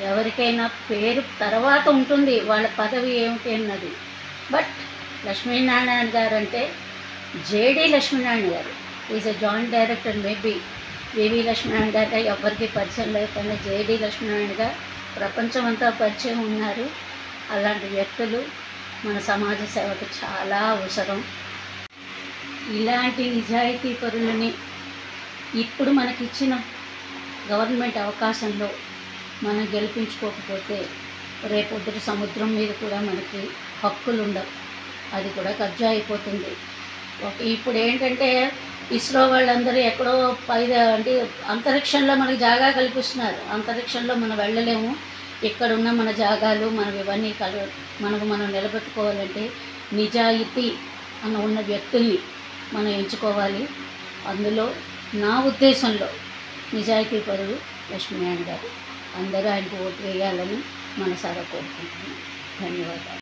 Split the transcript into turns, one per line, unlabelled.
ఎవరికైనా పేరు తర్వాత ఉంటుంది వాళ్ళ పదవి ఏమిటి అన్నది. బట్ లక్ష్మీనారాయణ గారు అంటే జేడి లక్ష్మీనారాయణ గారు is a joint director. Maybe VV Lakshminarayana గారిగా ఎవరికి పరిచయం లేకుండా జేడి లక్ష్మీనారాయణగా ప్రపంచం అంతా పరిచయం ఉన్నారు. అలాంటి వ్యక్తులు మన సమాజ సేవకు చాలా అవసరం. ఇలాంటి నిజాయితీ పరులని ఇప్పుడు మనకిచ్చిన గవర్నమెంట్ అవకాశంలో మనం గెలిపించుకోకపోతే రేపొద్దుట సముద్రం మీద కూడా మనకి హక్కులు ఉండవు, అది కూడా కబ్జా అయిపోతుంది. ఇప్పుడు ఏంటంటే ఇస్రో వాళ్ళందరూ ఎక్కడో అంటే అంతరిక్షంలో మనకి జాగా కల్పిస్తున్నారు. అంతరిక్షంలో మనం వెళ్ళలేము. ఇక్కడున్న మన జాగాలు మనం ఇవన్నీ మనం నిలబెట్టుకోవాలంటే నిజాయితీ అన్న ఉన్న వ్యక్తుల్ని మనం ఎంచుకోవాలి. అందులో నా ఉద్దేశంలో నిజాయితీ పరుడు లక్ష్మీనారాయణ గారు. అందరూ ఆయనకు ఓటు వేయాలని మనసారా కోరుకుంటున్నాను. ధన్యవాదాలు.